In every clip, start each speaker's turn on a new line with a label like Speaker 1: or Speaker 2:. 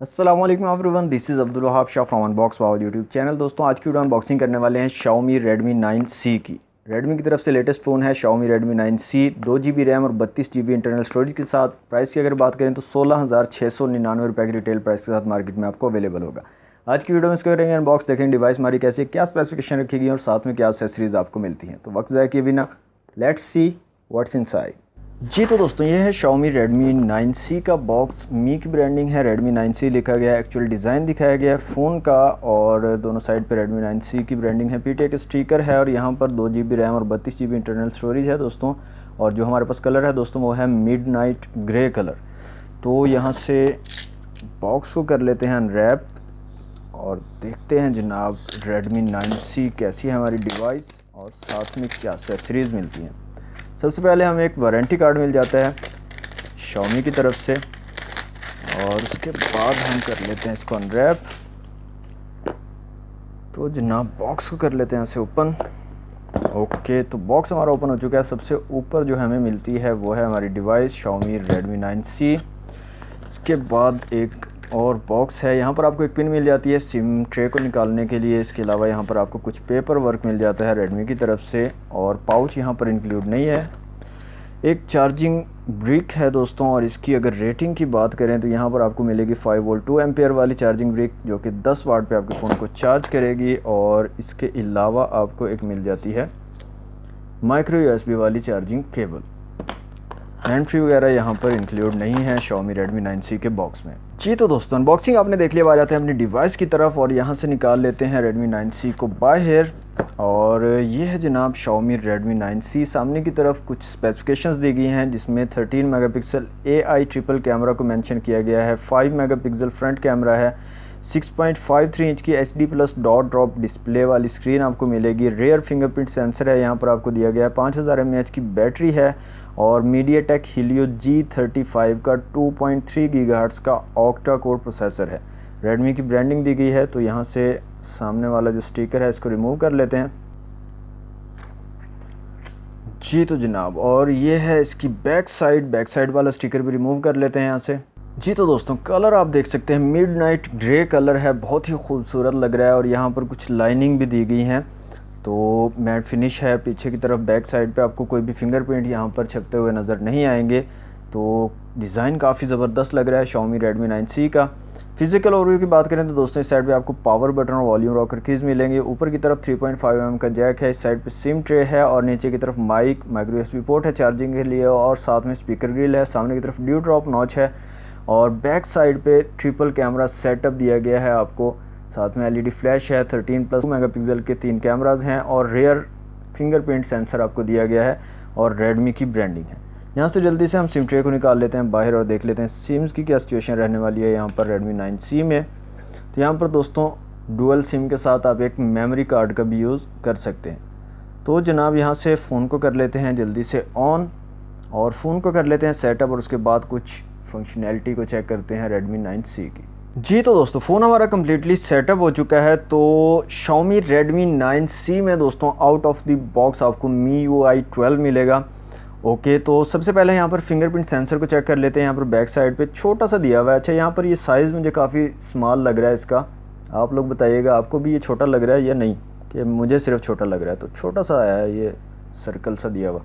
Speaker 1: अस्सलाम वालेकुम everyone, this is Abdul Wahab Shah from unbox wow YouTube channel. दोस्तों आज की वीडियो अनबॉक्सिंग करने वाले हैं Xiaomi Redmi 9C की। Redmi की तरफ से लेटेस्ट फ़ोन है Xiaomi Redmi 9C, 2 GB RAM और 32 GB इंटरनल स्टोरेज के साथ। प्राइस की अगर बात करें तो 16,699 रुपये की रिटेल प्राइस के साथ मार्केट में आपको अवेलेबल होगा। आज की वीडियो में इसको करेंगे अनबॉक्स, देखेंगे डिवाइस हमारी कैसे, क्या स्पेसिफिकेशन रखेगी और साथ में क्या एक्सेसरीज आपको मिलती हैं। तो वक्त ज़ाया किए बिना लेट्स सी व्हाट्स इनसाइड। जी तो दोस्तों ये है Xiaomi Redmi 9C का बॉक्स। मी की ब्रांडिंग है, Redmi 9C लिखा गया है, एक्चुअल डिज़ाइन दिखाया गया है फ़ोन का और दोनों साइड पे Redmi 9C की ब्रांडिंग है। पीटीए का स्टिकर है और यहाँ पर 2 GB रैम और 32 GB इंटरनल स्टोरेज है दोस्तों। और जो हमारे पास कलर है दोस्तों वो है मिडनाइट ग्रे कलर। तो यहाँ से बॉक्स को कर लेते हैं अनरैप और देखते हैं जनाब Redmi 9C कैसी है हमारी डिवाइस और साथ में क्या एक्सेसरीज़ मिलती हैं। सबसे पहले हमें एक वारंटी कार्ड मिल जाता है Xiaomi की तरफ से और उसके बाद हम कर लेते हैं इसको अनरैप। तो जनाब बॉक्स को कर लेते हैं ऐसे ओपन। ओके, तो बॉक्स हमारा ओपन हो चुका है। सबसे ऊपर जो हमें मिलती है वो है हमारी डिवाइस Xiaomi Redmi 9C। इसके बाद एक और बॉक्स है, यहाँ पर आपको एक पिन मिल जाती है सिम ट्रे को निकालने के लिए। इसके अलावा यहाँ पर आपको कुछ पेपर वर्क मिल जाता है रेडमी की तरफ से और पाउच यहाँ पर इंक्लूड नहीं है। एक चार्जिंग ब्रिक है दोस्तों और इसकी अगर रेटिंग की बात करें तो यहाँ पर आपको मिलेगी 5 वोल्ट 2 एम्पेयर वाली चार्जिंग ब्रिक जो कि 10 वाट पे आपके फ़ोन को चार्ज करेगी। और इसके अलावा आपको एक मिल जाती है माइक्रो यूएसबी वाली चार्जिंग केबल। हैंड फ्री वगैरह यहाँ पर इंक्लूड नहीं है Xiaomi Redmi 9C के बॉक्स में। जी तो दोस्तों अनबॉक्सिंग आपने देख लिया। आ जाते हैं अपनी डिवाइस की तरफ और यहाँ से निकाल लेते हैं Redmi 9C को बाहर। और ये है जनाब Xiaomi Redmi 9C। सामने की तरफ कुछ स्पेसिफिकेशंस दी गई हैं जिसमें 13 मेगापिक्सल AI ट्रिपल कैमरा को मेंशन किया गया है, 5 मेगापिक्सल फ्रंट कैमरा है, 6.53 इंच की HD plus dot drop display वाली स्क्रीन आपको मिलेगी, रेयर फिंगरप्रिंट सेंसर है यहाँ पर आपको दिया गया है, 5000 mAh की बैटरी है और MediaTek Helio G35 का 2.3 GHz का ऑक्टा कोर प्रोसेसर है। रेडमी की ब्रांडिंग दी गई है। तो यहाँ से सामने वाला जो स्टिकर है इसको रिमूव कर लेते हैं। जी तो जनाब, और ये है इसकी बैक साइड वाला स्टिकर भी रिमूव कर लेते हैं यहाँ से। जी तो दोस्तों कलर आप देख सकते हैं मिडनाइट ग्रे कलर है, बहुत ही खूबसूरत लग रहा है और यहाँ पर कुछ लाइनिंग भी दी गई हैं। तो मैट फिनिश है। पीछे की तरफ बैक साइड पे आपको कोई भी फिंगरप्रिंट यहाँ पर छपते हुए नज़र नहीं आएंगे। तो डिज़ाइन काफ़ी ज़बरदस्त लग रहा है Xiaomi Redmi 9C का। फिजिकल ओवरव्यू की बात करें तो दोस्तों इस साइड पे आपको पावर बटन और वॉल्यूम रॉकर कीज़ मिलेंगे। ऊपर की तरफ 3.5 mm का जैक है, इस साइड पे सिम ट्रे है और नीचे की तरफ माइक्रो यूएसबी पोर्ट है चार्जिंग के लिए और साथ में स्पीकर ग्रिल है। सामने की तरफ ड्यू ड्रॉप नॉच है और बैक साइड पे ट्रिपल कैमरा सेटअप दिया गया है आपको। साथ में एलईडी फ्लैश है, 13+ मेगापिक्सल के 3 कैमराज हैं और रेयर फिंगरप्रिंट सेंसर आपको दिया गया है और रेडमी की ब्रांडिंग है। यहाँ से जल्दी से हम सिम ट्रे को निकाल लेते हैं बाहर और देख लेते हैं सिम्स की क्या सिचुएशन रहने वाली है यहाँ पर Redmi 9C में। तो यहाँ पर दोस्तों डुअल सिम के साथ आप एक मेमोरी कार्ड का भी यूज़ कर सकते हैं। तो जनाब यहाँ से फ़ोन को कर लेते हैं जल्दी से ऑन और फ़ोन को कर लेते हैं सेटअप और उसके बाद कुछ फंक्शनैलिटी को चेक करते हैं Redmi 9C की। जी तो दोस्तों फ़ोन हमारा कम्प्लीटली सेटअप हो चुका है। तो Xiaomi Redmi 9C में दोस्तों आउट ऑफ द बॉक्स आपको MIUI 12 मिलेगा। ओके, तो सबसे पहले यहाँ पर फिंगरप्रिंट सेंसर को चेक कर लेते हैं। यहाँ पर बैक साइड पे छोटा सा दिया हुआ है। अच्छा, यहाँ पर ये साइज़ मुझे काफ़ी स्मॉल लग रहा है इसका। आप लोग बताइएगा आपको भी ये छोटा लग रहा है या नहीं, कि मुझे सिर्फ छोटा लग रहा है। तो छोटा सा आया है, ये सर्कल सा दिया हुआ।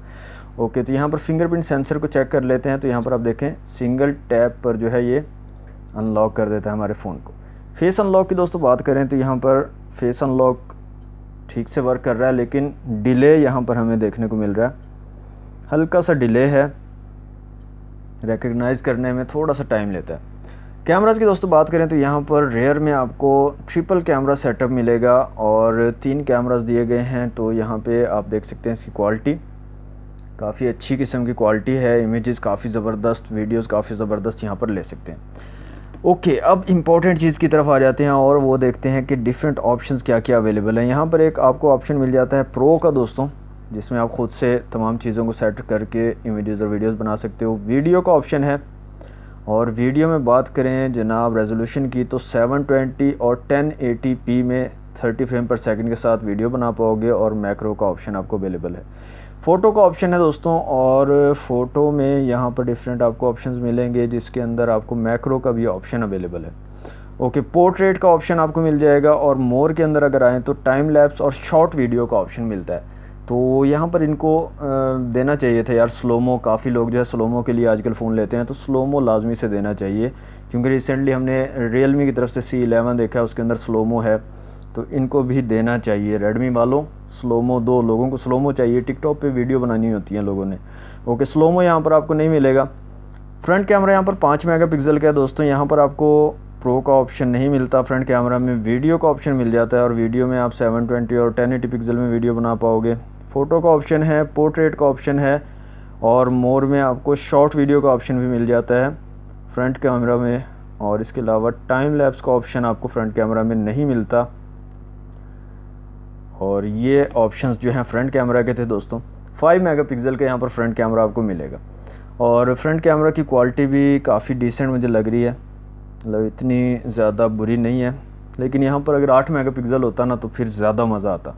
Speaker 1: ओके, तो यहाँ पर फिंगरप्रिंट सेंसर को चेक कर लेते हैं। तो यहाँ पर आप देखें सिंगल टैप पर जो है ये अनलॉक कर देता है हमारे फ़ोन को। फेस अनलॉक की दोस्तों बात करें तो यहाँ पर फेस अनलॉक ठीक से वर्क कर रहा है, लेकिन डिले यहाँ पर हमें देखने को मिल रहा है, हल्का सा डिले है, रिकग्नाइज़ करने में थोड़ा सा टाइम लेता है। कैमराज़ की दोस्तों बात करें तो यहाँ पर रेयर में आपको ट्रिपल कैमरा सेटअप मिलेगा और 3 कैमरास दिए गए हैं। तो यहाँ पे आप देख सकते हैं इसकी क्वालिटी काफ़ी अच्छी किस्म की क्वालिटी है, इमेजेस काफ़ी ज़बरदस्त, वीडियोस काफ़ी ज़बरदस्त यहाँ पर ले सकते हैं। ओके, अब इम्पॉर्टेंट चीज़ की तरफ आ जाते हैं और वो देखते हैं कि डिफरेंट ऑप्शंस क्या क्या अवेलेबल हैं। यहाँ पर एक आपको ऑप्शन मिल जाता है प्रो का दोस्तों, जिसमें आप ख़ुद से तमाम चीज़ों को सेट करके इमेजेस और वीडियोस बना सकते हो। वीडियो का ऑप्शन है और वीडियो में बात करें जनाब रेजोल्यूशन की तो 720 और 1080p में 30 फ्रेम पर सेकंड के साथ वीडियो बना पाओगे और मैक्रो का ऑप्शन आपको अवेलेबल है। फ़ोटो का ऑप्शन है दोस्तों, और फ़ोटो में यहाँ पर डिफरेंट आपको ऑप्शंस मिलेंगे, जिसके अंदर आपको मैक्रो का भी ऑप्शन अवेलेबल है। ओके, पोर्ट्रेट का ऑप्शन आपको मिल जाएगा, और मोर के अंदर अगर आएँ तो टाइम लैप्स और शॉर्ट वीडियो का ऑप्शन मिलता है। तो यहाँ पर इनको देना चाहिए था यार स्लोमो। काफ़ी लोग जो है स्लोमो के लिए आजकल फ़ोन लेते हैं, तो स्लोमो लाजमी से देना चाहिए, क्योंकि रिसेंटली हमने रियलमी की तरफ से C11 देखा है, उसके अंदर स्लोमो है, तो इनको भी देना चाहिए। रेडमी वालों, स्लोमो दो, लोगों को स्लोमो चाहिए, टिकटॉक पे वीडियो बनानी होती है लोगों ने। ओके, स्लोमो यहाँ पर आपको नहीं मिलेगा। फ्रंट कैमरा यहाँ पर 5 मेगापिक्सल का है दोस्तों। यहाँ पर आपको प्रो का ऑप्शन नहीं मिलता। फ्रंट कैमरा में वीडियो का ऑप्शन मिल जाता है, और वीडियो में आप 720 और 1080 पिक्सल में वीडियो बना पाओगे। फ़ोटो का ऑप्शन है, पोर्ट्रेट का ऑप्शन है, और मोर में आपको शॉर्ट वीडियो का ऑप्शन भी मिल जाता है फ्रंट कैमरा में। और इसके अलावा टाइम लैप्स का ऑप्शन आपको फ्रंट कैमरा में नहीं मिलता। और ये ऑप्शंस जो हैं फ्रंट कैमरा के थे दोस्तों। 5 मेगापिक्सल का यहाँ पर फ्रंट कैमरा आपको मिलेगा, और फ्रंट कैमरा की क्वालिटी भी काफ़ी डिसेंट मुझे लग रही है, मतलब इतनी ज़्यादा बुरी नहीं है। लेकिन यहाँ पर अगर 8 मेगापिक्सल होता ना तो फिर ज़्यादा मज़ा आता।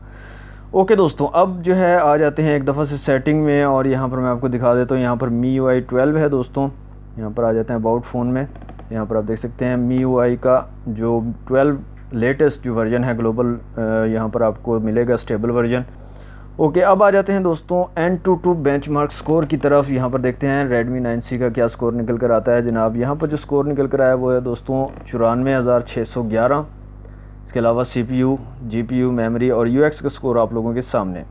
Speaker 1: ओके दोस्तों, अब जो है आ जाते हैं एक दफ़ा से सेटिंग में, और यहाँ पर मैं आपको दिखा देता हूँ। यहाँ पर MIUI 12 है दोस्तों। यहाँ पर आ जाते हैं अबाउट फ़ोन में। यहाँ पर आप देख सकते हैं MIUI का जो 12 लेटेस्ट जो वर्जन है ग्लोबल, यहाँ पर आपको मिलेगा स्टेबल वर्जन। ओके, अब आ जाते हैं दोस्तों AnTuTu बेंचमार्क स्कोर की तरफ। यहाँ पर देखते हैं Redmi 9C का क्या स्कोर निकल कर आता है जनाब। यहाँ पर जो स्कोर निकल कर आया वो है दोस्तों 94,611। इसके अलावा CPU, GPU, मेमोरी और UX का स्कोर आप लोगों के सामने।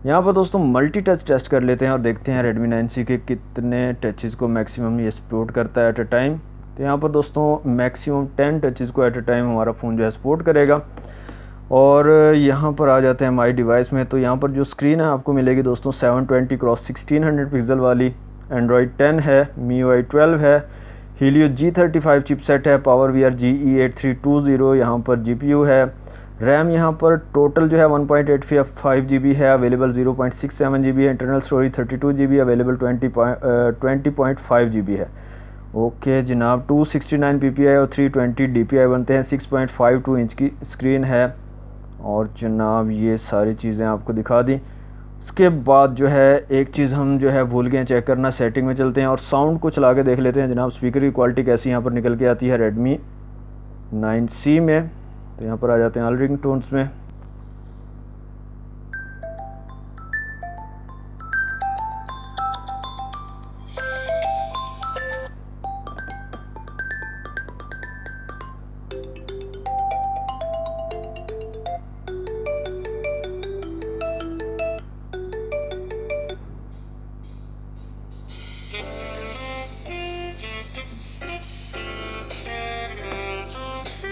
Speaker 1: यहाँ पर दोस्तों मल्टी टच टेस्ट कर लेते हैं और देखते हैं Redmi 9C के कितने टचेस को मैक्सिमम ये सपोर्ट करता है एट अ टाइम। तो यहाँ पर दोस्तों मैक्सिमम 10 टचेस को एट अ टाइम हमारा फ़ोन जो है सपोर्ट करेगा। और यहाँ पर आ जाते हैं माई डिवाइस में। तो यहाँ पर जो स्क्रीन है आपको मिलेगी दोस्तों 720x1600 पिक्सल वाली। एंड्रॉयड 10 है, MIUI 12 है, Helio G35 चिपसेट है, PowerVR GE8320 यहाँ पर GPU है। रैम यहाँ पर टोटल जो है 1.85 GB है, अवेलेबल 0.67 GB है। Internal storage 32 GB, available 20.5 GB है। ओके जनाब, 269 ppi और 320 dpi बनते हैं। 6.52 इंच की स्क्रीन है, और जनाब ये सारी चीज़ें आपको दिखा दी। उसके बाद जो है एक चीज़ हम जो है भूल गए चेक करना, सेटिंग में चलते हैं और साउंड को चला के देख लेते हैं जनाब। स्पीकर की क्वालिटी कैसी यहाँ पर निकल के आती है Redmi 9C में। तो यहाँ पर आ जाते हैं ऑल रिंग टोन्स में।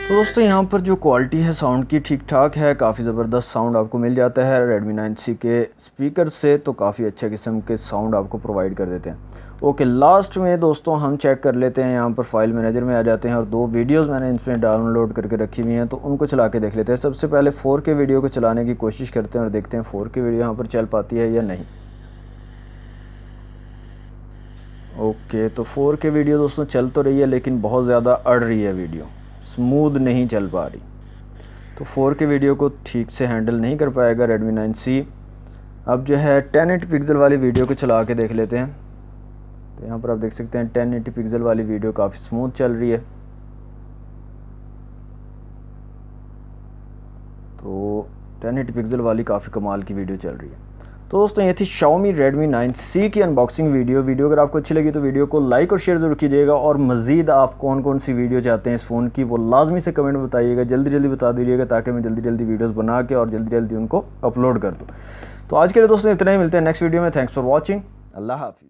Speaker 1: तो दोस्तों यहाँ पर जो क्वालिटी है साउंड की ठीक ठाक है, काफ़ी ज़बरदस्त साउंड आपको मिल जाता है Redmi 9C के स्पीकर से। तो काफ़ी अच्छे किस्म के साउंड आपको प्रोवाइड कर देते हैं। ओके, लास्ट में दोस्तों हम चेक कर लेते हैं, यहाँ पर फाइल मैनेजर में आ जाते हैं और 2 वीडियोस मैंने इसमें डाउनलोड करके रखी हुई हैं, तो उनको चला के देख लेते हैं। सबसे पहले 4K वीडियो को चलाने की कोशिश करते हैं और देखते हैं 4K वीडियो यहाँ पर चल पाती है या नहीं। ओके, तो 4K वीडियो दोस्तों चल तो रही है, लेकिन बहुत ज़्यादा अड़ रही है वीडियो, स्मूथ नहीं चल पा रही। तो 4K वीडियो को ठीक से हैंडल नहीं कर पाएगा Redmi 9C। अब जो है 1080 पिक्सल वाली वीडियो को चला के देख लेते हैं। तो यहाँ पर आप देख सकते हैं 1080 पिक्सल वाली वीडियो काफ़ी स्मूथ चल रही है। तो 1080 पिक्सल वाली काफ़ी कमाल की वीडियो चल रही है। तो दोस्तों ये थी Xiaomi Redmi 9C की अनबॉक्सिंग वीडियो अगर आपको अच्छी लगी तो वीडियो को लाइक और शेयर ज़रूर कीजिएगा, और मज़ीद आप कौन कौन सी वीडियो चाहते हैं इस फ़ोन की वो लाजमी से कमेंट में बताइएगा, जल्दी बता दीजिएगा, ताकि मैं जल्दी वीडियोस बना के और जल्दी उनको अपलोड कर दूँ। तो आज के लिए दोस्तों इतना ही, मिलते हैं नेक्स्ट वीडियो में। थैंक्स फॉर वॉचिंग, अल्लाह हाफिज़।